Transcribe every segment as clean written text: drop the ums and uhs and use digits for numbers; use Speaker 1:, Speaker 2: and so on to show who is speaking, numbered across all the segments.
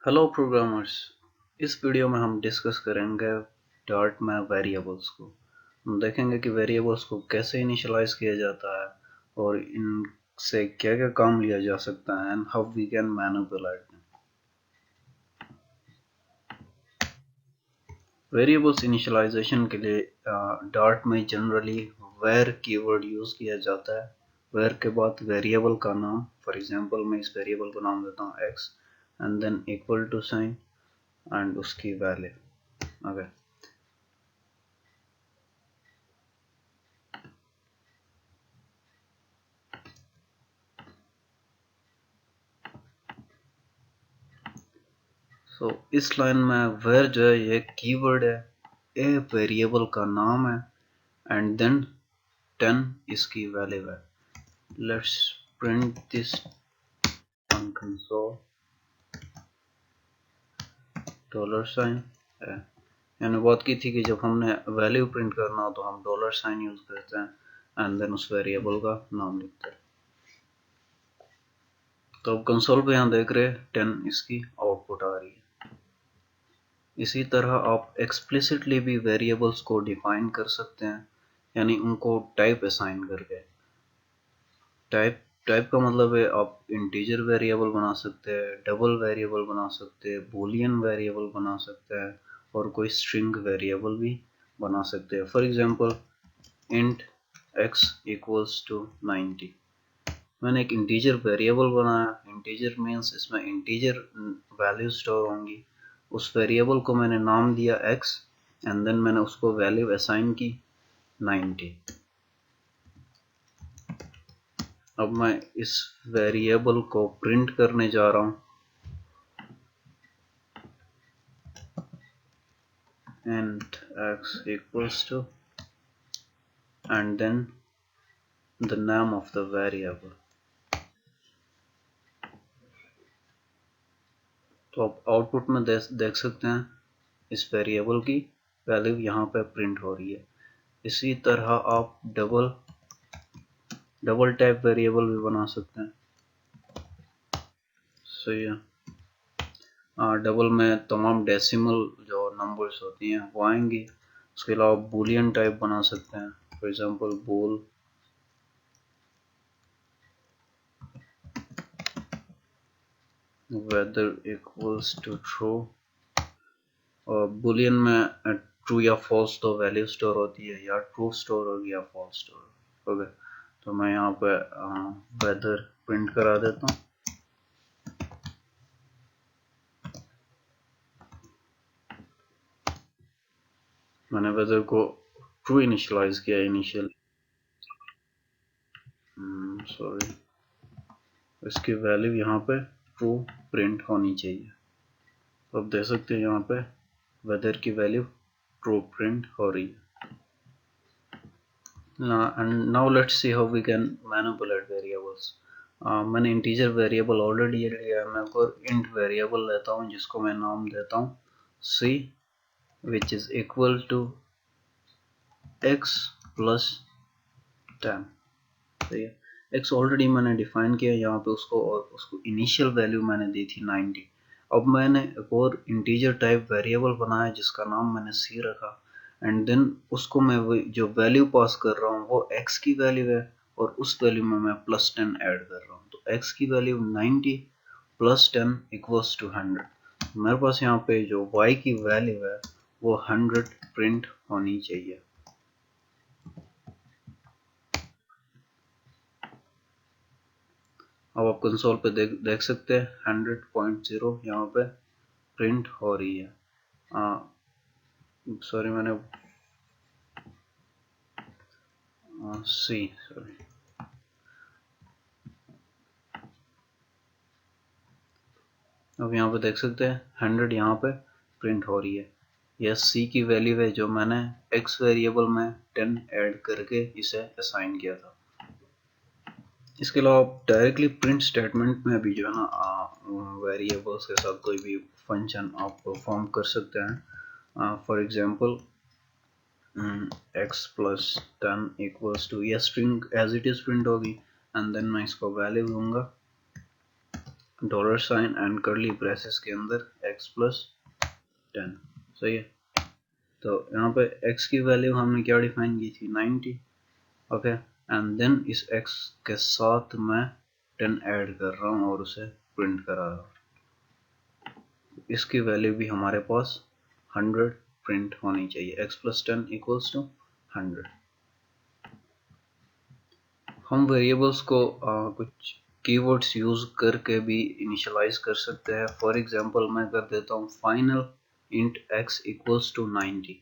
Speaker 1: Hello programmers. इस video में हम डिस्कस करेंगे डार्ट में वेरिएबल्स को। हम देखेंगे कि वेरिएबल्स को कैसे इनिशियलाइज किया जाता है और इनसे क्या क्या काम लिया जा सकता है and how we can manipulate them. Variables initialization के लिए डार्ट में जनरली वेर कीवर्ड यूज किया जाता है। वेर के बाद वेरिएबल का नाम, फॉर एग्जांपल मैं इस वेरिएबल को नाम देता हूँ x and then equal to sign and उसकी वैल्यू। ओके, सो इस लाइन में वेर जो है ये कीवर्ड है, ए वेरिएबल का नाम है एंड देन 10 इसकी वैल्यू है। Let's print this on console dollar sign है। यानी बात की थी कि जब हमने वैल्यू प्रिंट करना हो तो हम डॉलर साइन यूज करते हैं एंड देन उस वेरिएबल का नाम लिखते हैं। तो अब कंसोल पे यहाँ देख रहे हैं 10 इसकी आउटपुट आ रही है। इसी तरह आप एक्सप्लिसिटली भी वेरिएबल्स को डिफाइन कर सकते हैं, यानी उनको टाइप असाइन करके। टाइप टाइप का मतलब है आप इंटीजर वेरिएबल बना सकते हैं, डबल वेरिएबल बना सकते हैं, बूलियन वेरिएबल बना सकते हैं और कोई स्ट्रिंग वेरिएबल भी बना सकते हैं। For example int x equals to 90। मैंने एक इंटीजर वेरिएबल बनाया। इंटीजर मीन्स इसमें इंटीजर वैल्यू स्टोर होंगी। उस वेरिएबल को मैंने नाम दिया x एंड देन मैंने उसको वैल्यू असाइन की 90। अब मैं इस वेरिएबल को प्रिंट करने जा रहा हूँ int x equals to and then the name of the variable। तो आप आउटपुट में देख सकते हैं इस वेरिएबल की वैल्यू यहाँ पे प्रिंट हो रही है। इसी तरह आप डबल टाइप वेरिएबल भी बना सकते हैं। सही है। डबल में तमाम डेसिमल जो नंबर्स होती हैं वो आएंगी। उसके अलावा बूलियन टाइप बना सकते हैं। For example bool weather equals to true. और बूलियन में ट्रू या फॉल्स तो वैल्यू स्टोर होती है, या ट्रू स्टोर होगी या फॉल्स स्टोर होगी। तो मैं यहाँ पे वेदर प्रिंट करा देता हूँ। मैंने वेदर को ट्रू इनिशियलाइज किया इनिशियल। सॉरी, इसकी वैल्यू यहाँ पे ट्रू प्रिंट होनी चाहिए। तो आप देख सकते हैं यहाँ पे वेदर की वैल्यू ट्रू प्रिंट हो रही है। And now let's see how we can manipulate variables। मैंने इंटीजर वेरिएबल ऑलरेडी लिया है। मैं कोई इंट वेरिएबल लेता हूँ जिसको मैं नाम देता हूँ c which is equal to x plus 10। ठीक है, x ऑलरेडी मैंने डिफाइन किया यहाँ पे उसको, और उसको इनिशियल वैल्यू मैंने दी थी 90। अब मैंने एक और इंटीजर टाइप वेरिएबल बनाया जिसका नाम मैंने c रखा एंड देन उसको मैं जो वैल्यू पास कर रहा हूँ वो x की वैल्यू है और उस वैल्यू में मैं प्लस 10 ऐड कर रहा हूँ। तो x की वैल्यू 90 प्लस 10 इक्वल्स टू 100। मेरे पास यहाँ पे जो y की वैल्यू है वो 100 प्रिंट होनी चाहिए। अब आप कंसोल पे देख सकते हैं 100.0 यहाँ पे प्रिंट हो रही है। सॉरी, मैंने सॉरी। अब यहाँ पे देख सकते हैं 100 यहाँ पे प्रिंट हो रही है। यह सी की वैल्यू है जो मैंने एक्स वेरिएबल में 10 ऐड करके इसे असाइन किया था। इसके अलावा आप डायरेक्टली प्रिंट स्टेटमेंट में भी जो है ना वेरिएबल्स के साथ कोई भी फंक्शन आप परफॉर्म कर सकते हैं। For example x plus 10 equals to, यह string as it is print होगी एंड देन मैं इसको वैल्यू दूंगा dollar sign and curly braces के अंदर x प्लस 10। सही है। तो यहाँ पे x की वैल्यू हमने क्या डिफाइन की थी 90। ओके, एंड देन इस x के साथ मैं 10 ऐड कर रहा हूँ और उसे प्रिंट करा रहा हूँ। इसकी वैल्यू भी हमारे पास 100 प्रिंट होनी चाहिए। x plus 10 equals to 100। हम वेरिएबल्स को कुछ कीवर्ड्स यूज करके भी इनिशियलाइज कर सकते हैं। फॉर एग्जांपल मैं कर देता हूँ final int x equals to 90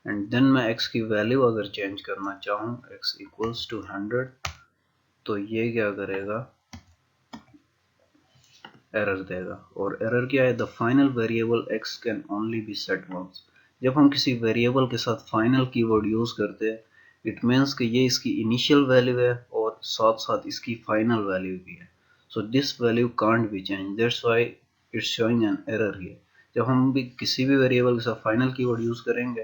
Speaker 1: and then मैं x की वैल्यू अगर चेंज करना चाहूँ x इक्वल्स टू 100, तो ये क्या करेगा, एरर देगा। और एरर क्या है, the final variable x can only be set once. जब हम किसी वेरिएबल के साथ फाइनल कीवर्ड यूज करते हैं, इट मीन्स कि ये इसकी इनिशियल वैल्यू है और साथ साथ इसकी फाइनल वैल्यू भी है। So this value can't be change, that's why it's showing an error here. जब हम भी किसी भी वेरिएबल के साथ फाइनल कीवर्ड यूज करेंगे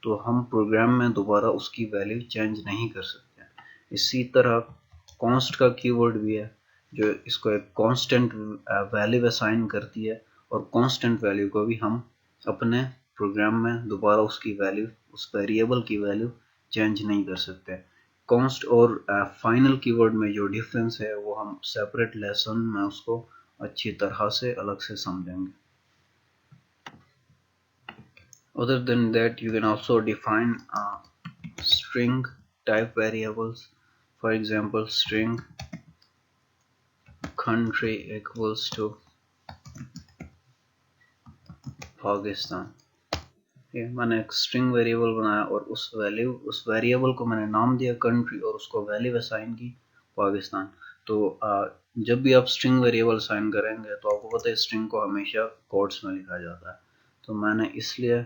Speaker 1: तो हम प्रोग्राम में दोबारा उसकी वैल्यू चेंज नहीं कर सकते। इसी तरह कॉन्स्ट का कीवर्ड भी है जो इसको एक कांस्टेंट वैल्यू असाइन करती है, और कांस्टेंट वैल्यू को भी हम अपने प्रोग्राम में दोबारा उसकी वैल्यू, उस वेरिएबल की वैल्यू चेंज नहीं कर सकते। कॉन्स्ट और फाइनल कीवर्ड में जो डिफरेंस है वो हम सेपरेट लेसन में उसको अच्छी तरह से अलग से समझेंगे। Other than that, you can also define string type variables. For example, string country equals to Pakistan. ये मैंने एक स्ट्रिंग वेरिएबल बनाया और उस वेरिएबल को मैंने नाम दिया कंट्री और उसको वैल्यू असाइन की पाकिस्तान। तो जब भी आप स्ट्रिंग वेरिएबल असाइन करेंगे तो आपको पता है स्ट्रिंग को हमेशा कोट्स में लिखा जाता है। तो मैंने इसलिए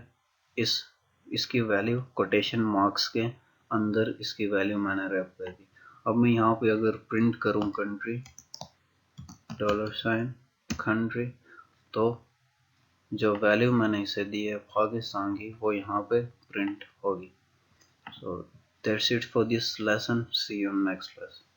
Speaker 1: इसकी वैल्यू कोटेशन मार्क्स के अंदर इसकी वैल्यू मैंने रैप कर दी। अब मैं यहाँ पे अगर प्रिंट करूँ कंट्री डॉलर साइन कंट्री, तो जो वैल्यू मैंने इसे दी है पाकिस्तान की वो यहाँ पे प्रिंट होगी। So that's it for this lesson, see you next lesson.